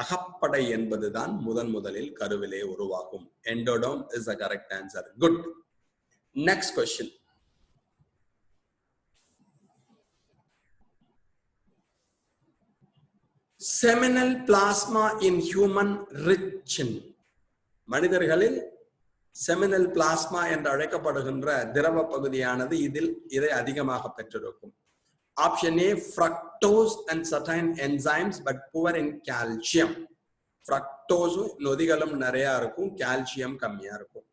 அகப்படை என்பதுதான் முதலில் கருவிலே உருவாகும். Endoderm is the correct answer. Good. Next question. Seminal plasma in human rich in. மனிதர்களில் செமினல் பிளாஸ்மா என்று அழைக்கப்படுகின்ற திரவ பகுதியானது இதை அதிகமாக பெற்றிருக்கும். Option A fructose and certain enzymes but poor in calcium. Fructose நொதிகளும் நிறைய இருக்கும், calcium கம்மியா இருக்கும்.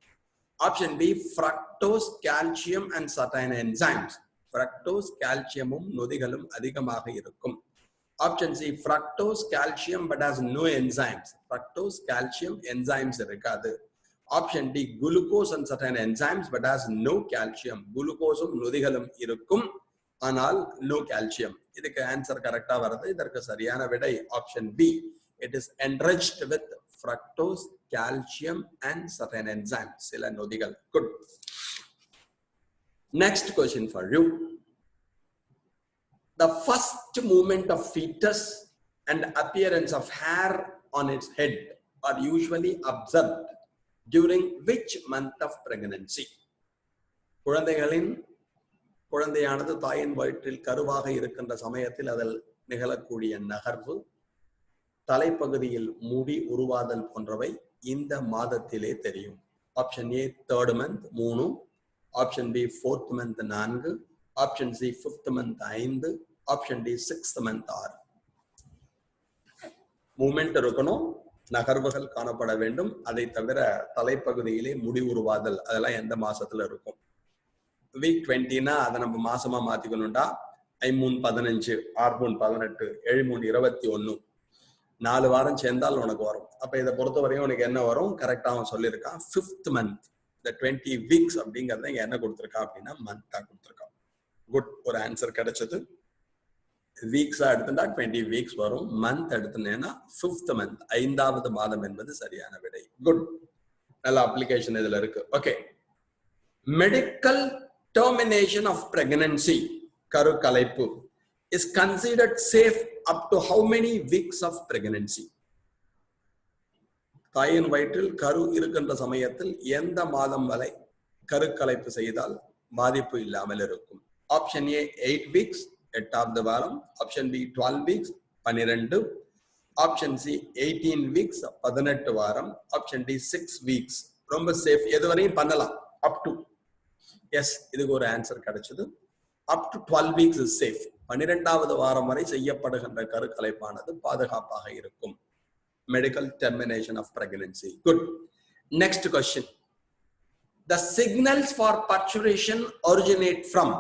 Option B fructose, calcium and certain enzymes. Fructose, calciumum நொதிகளும் அதிகமாக இருக்கும். Option C fructose, calcium but has no enzymes. Fructose, calcium, enzymes இருக்காது. Option D glucose and certain enzymes but has no calcium. Glucoseum நொதிகளும் இருக்கும், ஆனால் no calcium. இதுக்கு answer கரெக்டா வருது. இதற்கு சரியான விடை option B. It is enriched with fructose, calcium and certain enzymes. சில நொதிகள். Good. Next question for you. The first movement of fetus and appearance of hair on its head are usually observed during which month of pregnancy? குழந்தையானது தாயின் வயிற்றில் கருவாக இருக்கின்ற சமயத்தில் அதில் நிகழக்கூடிய நகர்வு, தலைப்பகுதியில் முடி உருவாதல் போன்றவை இந்த மாதத்திலே தெரியும். Option A 3rd month 3, option B 4th month 4, option C 5th month 5, option D 6th month 6. Movement இருக்கணும், நகர்வுகள் காணப்பட வேண்டும். அதை தவிர தலைப்பகுதியிலே முடி உருவாதல் அதெல்லாம் எந்த மாசத்துல இருக்கும்? வீக் 20னா அதை நம்ம மாசமா மாத்திக்கணும்டா. 5 15, 6 18, 7 21, 4 வாரம் சேர்ந்தால் உனக்கு வரும். அப்ப இதை பொறுத்த வரையும் உனக்கு என்ன வரும்? கரெக்டா அவன் சொல்லியிருக்கான் 5th month. இந்த 20 weeks அப்படிங்கறத இங்க என்ன கொடுத்திருக்கா அப்படின்னா மந்தா கொடுத்திருக்கான். குட், ஒரு ஆன்சர் கிடைச்சது. வீக்ஸா எடுத்துட்டா 20 weeks வரும். மந்த் எடுத்துனேன்னா 5th month, 5வது மாதம் என்பது சரியான விடை. குட், நல்ல அப்ளிகேஷன் இதுல இருக்கு. Okay. Medical termination of pregnancy, கரு கலைப்பு, is considered safe up to how many weeks of pregnancy? தாயின் வயிற்றில் கரு இருக்கின்ற சமயத்தில் எந்த மாதம் வரை கருக்கலைப்பு செய்தால் பாதிப்பு இல்லாமல் இருக்கும்? ஆப்ஷன் ஏ 8 weeks, 8வது வாரம். Option B 12 weeks, 12. Option C 18 weeks 18 வாரம். Option D 6 weeks. ரொம்ப சேஃப், எதுவரையும் பண்ணலாம். அப் டு, எஸ், இதுக்கு ஒரு ஆன்சர் கிடைச்சது. Up to 12 weeks is safe. 12வது வாரம் வரை செய்யப்படுகின்ற கருக்கலைப்பானது பாதுகாப்பாக இருக்கும். Medical termination of pregnancy. Good. Next question. The signals for parturition originate from.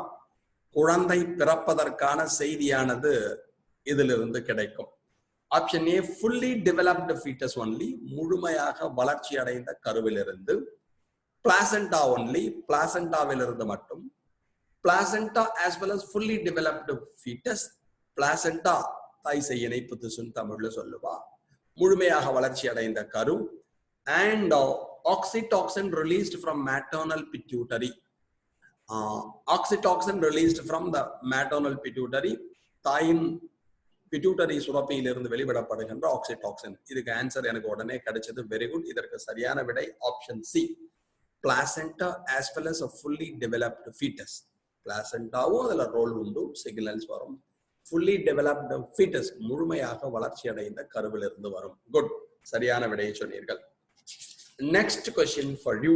குழந்தை பிறப்பதற்கான செய்தியானது இதிலிருந்து கிடைக்கும். Option A fully developed fetus only, முழுமையாக வளர்ச்சி அடைந்த கருவிலிருந்து. பிளாசண்டா only, பிளாசண்டாவிலிருந்து மட்டும். Placenta as well as fully developed fetus, placenta தாய் சேய் இணைப்பு திசுன்னு தமிழ்ல சொல்லுவா. முழுமையாக வளர்ச்சி அடைந்த கரு. And oxytocin released from maternal pituitary. Oxytocin released from the maternal pituitary, தாயின் பிட்யூட்டரி சுரப்பியிலிருந்து வெளிவிடப்படுகின்ற ஆக்சிடாக்சின். இதுக்கு ஆன்சர் எனக்கு உடனே கிடைச்சது. Very good. இதற்கு சரியான விடை option C, பிளாசென்டா as well as a fully developed fetus. பிளாசென்டாவும் அதுல ரோல் உண்டு, சிக்னல்ஸ் வரும். fully developed fetus, முழுமையாக வளர்ச்சி அடைந்த கருவிலிருந்து வரும். குட், சரியான விடையை சொன்னீர்கள். Next question for you.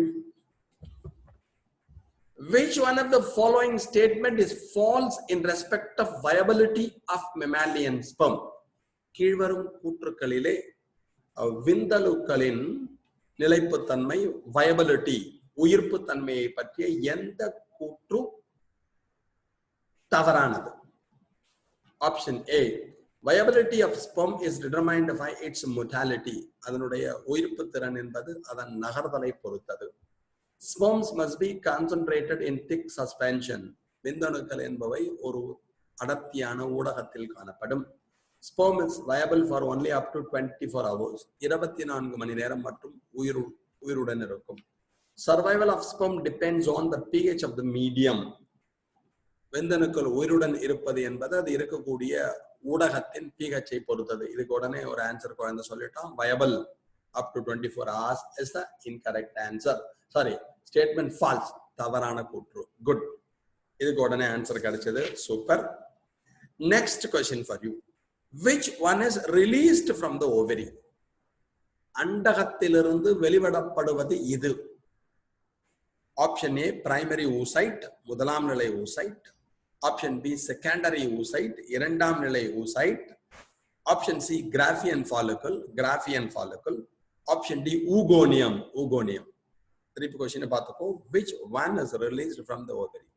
Which one of the following statement is false in respect of viability of mammalian sperm? கீழ்வரும் கூற்றுக்களிலே விந்தணுக்களின் நிலைப்புத்தன்மை, viability, உயிர்ப்பு தன்மையை பற்றிய எந்த கூற்று தவறானது? Option A, viability of sperm is determined by its motility. அதனுடைய உயிர்ப்பு திறன் என்பது அதன் நகர்தலை பொறுத்தது. Sperms must be concentrated in thick suspension. விந்தணுக்கள் என்பவை ஒரு அடர்த்தியான ஊடகத்தில் காணப்படும். Sperm is viable for only up to 24 hours. 24 மணி நேரம் மற்றும் உயிருடன் இருக்கும். Survival of sperm depends on the pH of the medium. விந்தணுக்கள் உயிருடன் இருப்பது என்பது அது இருக்கக்கூடிய ஊடகத்தின் pH ஐ பொறுத்தது. இதுக்கு உடனே ஒரு ஆன்சர் குழந்தை சொல்லிட்டோம். viable up to 24 hours is the incorrect answer. Sorry, statement false, தவறான கூற்று. குட், இதுக்கு உடனே ஆன்சர் கிடைச்சது. Super. Next question for you. which one is released from the ovary? அண்டகத்திலிருந்து வெளிவிடப்படுவது இது. ஆப்ஷன் ஏ பிரைமரி oocyte, முதலாம் நிலை oocyte. Option B secondary oocyte, இரண்டாம் நிலை oocyte. Option C Graafian follicle, Graafian follicle. Option D oogonium, oogonium. திருப்பி கொஸ்டினை பார்த்துக்கோ. which one is released from the ovary?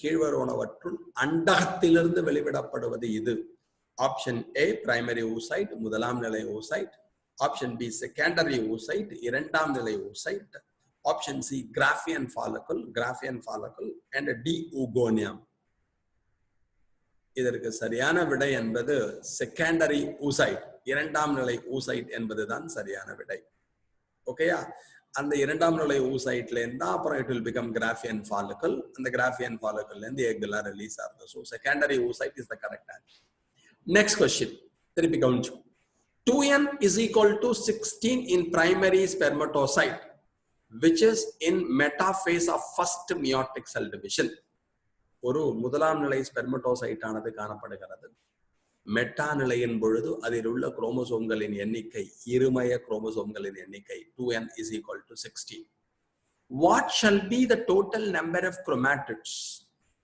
கீழ்வருவனவற்றுள் அண்டகத்திலிருந்து வெளிவிடப்படுவது இது. ஆப்ஷன் ஏ பிரைமரி oocyte, முதலாம் நிலை oocyte. Option B secondary oocyte, இரண்டாம் நிலை oocyte. Option C Graafian follicle, Graafian follicle. And D oogonium. இதற்கு சரியான விடை என்பது செகண்டரி oocyte, இரண்டாம் நிலை oocyte என்பதுதான் சரியான விடை. ஓகேயா? அந்த இரண்டாம் நிலை oocyteல இருந்தா அப்புறம் it will become Graafian follicle. அந்த கிராஃபியன் ஃபாலிக்கல்ல இருந்து எக் எல்லாம் ரிலீஸ் ஆகுது. So secondary oocyte is the correct answer. Next question திருப்பி கவனிச்சு. 2n is equal to 16 in primary spermatocyte, which is in metaphase of first meiotic cell division. ஒரு முதலாம் நிலை ஸ்பெர்மட்டோசைட் ஆனது காணப்படுகிறது. மெட்டா நிலையின் பொழுது அதில் உள்ள குரோமோசோம்களின் எண்ணிக்கை, இருமய குரோமோசோம்களின் எண்ணிக்கை 2n is equal to 16. What shall be the total number of chromatids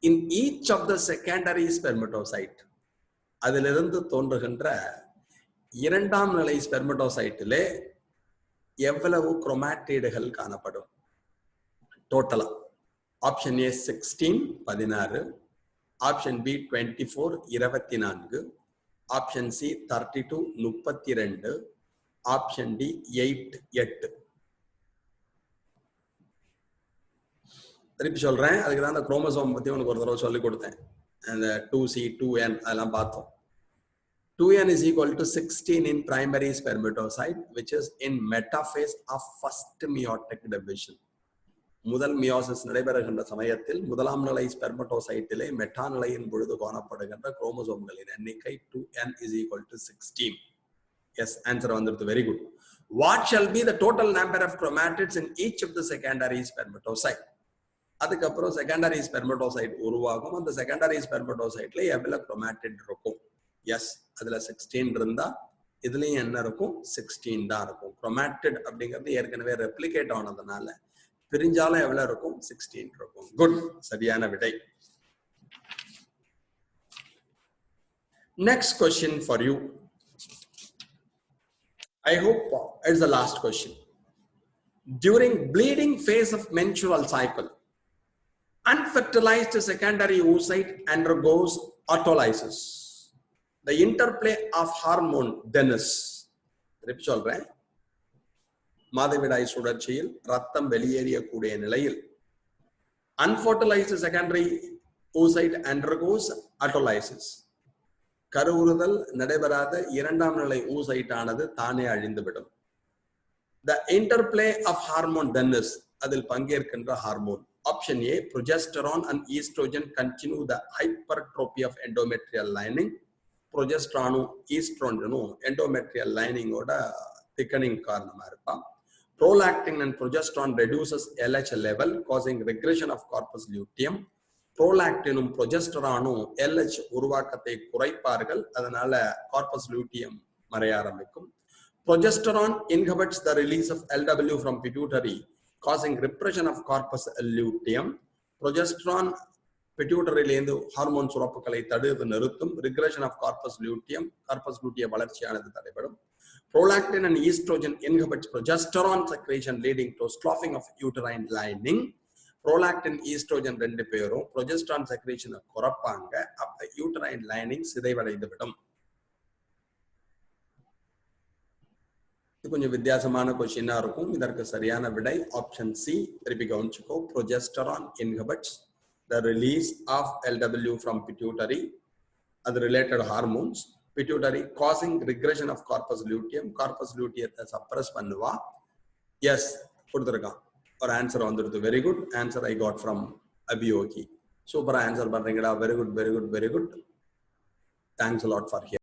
in each of the secondary spermatocyte? அதிலிருந்து தோன்றுகின்ற இரண்டாம் நிலை ஸ்பெர்மட்டோசைட்டிலே எவ்வளவு குரோமாட்டிடுகள் காணப்படும் டோட்டலா? Option A 16, 16. Option B 24, 24. Option C 32, 32. Option D 8, 8. திருப்பி சொல்றேன். அதுக்கு தான் அந்த குரோமோசோம் பத்தி உனக்கு ஒரு தடவை சொல்லி கொடுத்தேன். அந்த 2C, 2N அதெல்லாம் பார்த்தோம். 2n is equal to 16 in primary spermatocyte, which is in metaphase of first meiotic division. முதல் மியோசிஸ் நடைபெறுகின்ற சமயத்தில் முதலாம் நிலை ஸ்பெர்மட்டோசைட்டிலே மெட்டா நிலையின் பொழுது காணப்படுகின்ற குரோமோசோம்களின் எண்ணிக்கை 2n is equal to 16. Yes, answer வந்துருது. Very good. What shall be the total number of chromatids in each of the secondary spermatocyte? அதுக்கப்புறம் செகண்டரி ஸ்பெர்மட்டோசைட் உருவாகும். அந்த செகண்டரி ஸ்பெர்மட்டோசைட்ல எவ்வளவு குரோமாட்டிட் இருக்கும்? எஸ், அதுல 16 இருந்தா இதுலயும் என்ன இருக்கும் 16 தான் இருக்கும். குரோமாட்டிட் அப்படிங்கிறது ஏற்கனவே ரெப்ளிகேட் ஆனதுனால பிரிஞ்சாலும் எவ்வளவு இருக்கும் 16 இருக்கும். குட், சரியான விடை. Next question for you. I hope it's the last question. During bleeding phase of menstrual cycle, unfertilized secondary oocyte undergoes autolysis. The interplay of hormone then is. திருப்பி சொல்றேன். மாதவிடாய் சுழற்சியில் ரத்தம் வெளியேறியக்கூடிய நிலையில் unfertilized secondary oocyte undergoes autolysis. கருவுறுதல் நடைபெறாத இரண்டாம் நிலை oocyte ஆனது தானே அழிந்துவிடும். The interplay of hormone then is. அதில் பங்கேற்கின்ற hormone. Option A, progesterone and estrogen continue the hypertrophy of endometrial lining. Progesterone, estrogen, endometrial lining oda thickening காரணமா இருப்பான். Prolactin and progesterone reduces LH level, causing regression of corpus luteum. Prolactinum, progesterone, LH உருவாக்கத்தை குறைப்பார்கள். அதனால corpus luteum மறைய ஆரம்பிக்கும். Progesterone inhibits the release of LW from pituitary, causing repression of corpus luteum. Progesterone pituitary-லேந்து hormone சுரப்புகளை தடுத்து நிறுத்தும். Regression of corpus luteum, corpus luteum வளர்ச்சியானது தடைபடும். Prolactin and estrogen inhibits progesterone secretion, leading to sloughing of uterine lining. Prolactin, estrogen ரெண்டு பேரும் progesterone secretion குறைப்பாங்க. அப்ப uterine lining சிதைவடைந்து விடும். கொஞ்சம் வித்தியாசமான क्वेश्चन இருக்கும். இதற்கு சரியான விடை ஆப்ஷன் சி. திருப்பி கவனிச்சுக்கோ. progesterone inhibits the release of LW from pituitary, other related hormones, pituitary, causing regression of corpus luteum. Corpus luteum suppress பண்ணுவா. Yes, கொடுத்திருக்கான். ஒரு ஆன்சர் வந்துருது. Very good answer I got from அபியோகி. சூப்பரா ஆன்சர் பண்றீங்கடா. Very good very good very good. Thanks a lot for here.